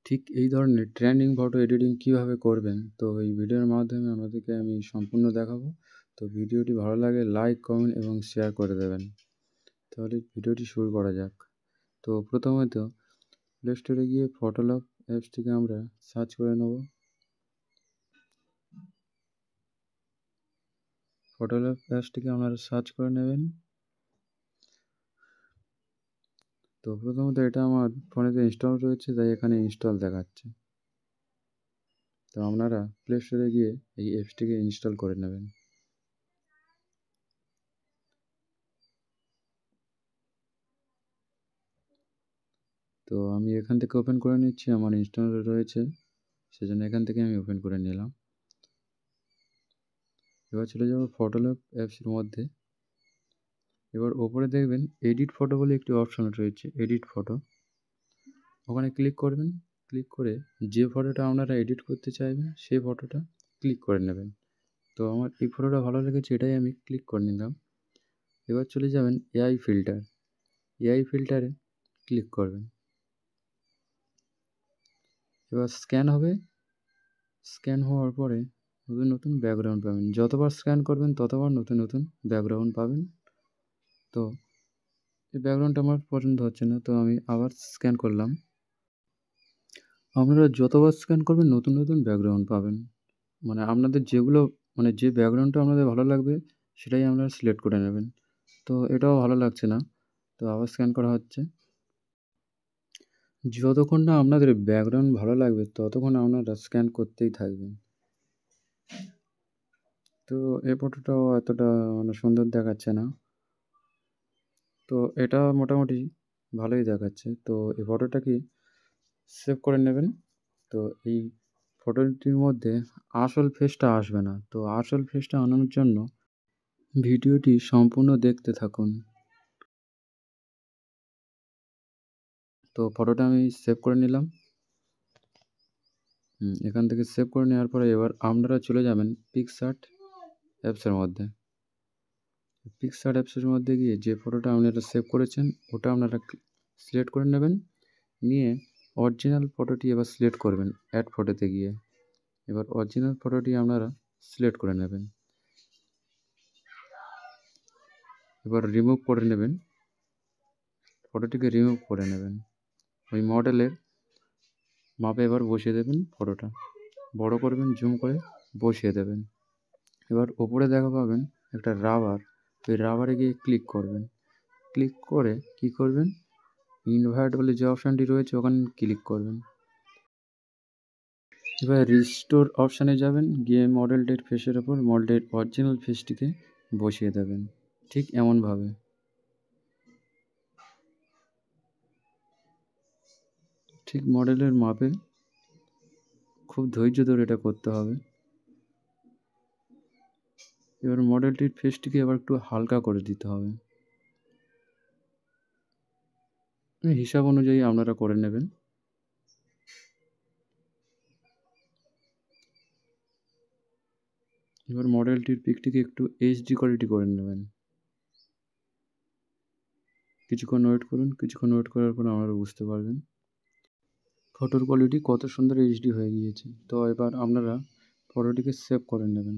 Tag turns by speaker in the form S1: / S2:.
S1: ঠিক এই ধরনের ট্রেন্ডিং ফটো এডিটিং কীভাবে করবেন, তো এই ভিডিওর মাধ্যমে আপনাদেরকে আমি সম্পূর্ণ দেখাবো। তো ভিডিওটি ভালো লাগে লাইক, কমেন্ট এবং শেয়ার করে দেবেন। তাহলে ভিডিওটি শুরু করা যাক। তো প্রথমত প্লে স্টোরে গিয়ে ফটোল্যাব অ্যাপসটিকে আমরা সার্চ করে নেব। ফটোল্যাব অ্যাপসটিকে আপনারা সার্চ করে নেবেন। তো প্রথমত এটা আমার ফোনেতে ইনস্টল রয়েছে, তাই এখানে ইনস্টল দেখাচ্ছে। তো আপনারা প্লে স্টোরে গিয়ে এই অ্যাপসটিকে ইনস্টল করে নেবেন। তো আমি এখান থেকে ওপেন করে নিচ্ছি, আমার ইনস্টল রয়েছে সেজন্য এখান থেকে আমি ওপেন করে নিলাম। এবার চলে যাব ফটোল্যাব অ্যাপসের মধ্যে। এবার ওপরে দেখবেন এডিট ফটো বলে একটি অপশন রয়েছে, এডিট ফটো, ওখানে ক্লিক করবেন। ক্লিক করে যে ফটোটা আপনারা এডিট করতে চাইবেন সেই ফটোটা ক্লিক করে নেবেন। তো আমার এই ফটোটা ভালো লেগেছে, এটাই আমি ক্লিক করে নিলাম। এবার চলে যাবেন এআই ফিল্টার, এআই ফিল্টারে ক্লিক করবেন। এবার স্ক্যান হবে, স্ক্যান হওয়ার পরে নতুন নতুন ব্যাকগ্রাউন্ড পাবেন। যতবার স্ক্যান করবেন ততবার নতুন নতুন ব্যাকগ্রাউন্ড পাবেন। তো এই ব্যাকগ্রাউন্ডটা আমার পছন্দ হচ্ছে না, তো আমি আবার স্ক্যান করলাম। আপনারা যতবার স্ক্যান করবেন নতুন নতুন ব্যাকগ্রাউন্ড পাবেন। মানে আপনাদের যেগুলো যে ব্যাকগ্রাউন্ডটা আপনাদের ভালো লাগবে সেটাই আপনারা সিলেক্ট করে নেবেন। তো এটাও ভালো লাগছে না, তো আবার স্ক্যান করা হচ্ছে। যতক্ষণ না আপনাদের ব্যাকগ্রাউন্ড ভালো লাগবে ততক্ষণ আপনারা স্ক্যান করতেই থাকবেন। তো এই ফটোটাও এতটা সুন্দর দেখাচ্ছে না, তো এটা মোটামুটি ভালোই দেখাচ্ছে। তো এই ফটোটাকে সেভ করে নেবেন। তো এই ফটোটির মধ্যে আসল ফেসটা আসবে না, তো আসল ফেসটা আনানোর জন্য ভিডিওটি সম্পূর্ণ দেখতে থাকুন। তো ফটোটা আমি সেভ করে নিলাম। এখান থেকে সেভ করে নেওয়ার পরে এবার আপনারা চলে যাবেন পিকশার্ট অ্যাপসের মধ্যে। পিকশার্ট অ্যাপসের মধ্যে গিয়ে যে ফটোটা আপনারা সেভ করেছেন ওটা আপনারা সিলেক্ট করে নেবেন। নিয়ে অরিজিনাল ফটোটি এবার সিলেক্ট করবেন অ্যাড ফটোতে গিয়ে। এবার অরিজিনাল ফটোটি আপনারা সিলেক্ট করে নেবেন। এবার রিমুভ করে নেবেন, ফটোটিকে রিমুভ করে নেবেন। ওই মডেলের মাপে এবার বসিয়ে দেবেন, ফটোটা বড় করবেন, জুম করে বসিয়ে দেবেন। এবার ওপরে দেখা পাবেন একটা রাবার, ওই রাবারে গিয়ে ক্লিক করবেন। ক্লিক করে কি করবেন, ইনভার্ট বলে যে অপশানটি রয়েছে ওখানে ক্লিক করবেন। এবার রিস্টোর অপশানে যাবেন, গিয়ে মডেলটির ফেসের ওপর মডেলের অরিজিনাল ফেসটিকে বসিয়ে দেবেন ঠিক এমনভাবে। ঠিক মডেলের মাপে খুব ধৈর্য ধরে এটা করতে হবে। এবার মডেলটির ফেসটিকে এবার একটু হালকা করে দিতে হবে, হিসাব অনুযায়ী আপনারা করে নেবেন। এবার মডেলটির পিকটিকে একটু এইচডি কোয়ালিটি করে নেবেন। কিছুক্ষণ ওয়েট করুন, কিছুক্ষণ ওয়েট করার পর আপনারা বুঝতে পারবেন ফটোর কোয়ালিটি কত সুন্দর এইচডি হয়ে গিয়েছে। তো এবার আপনারা ফটোটিকে সেভ করে নেবেন।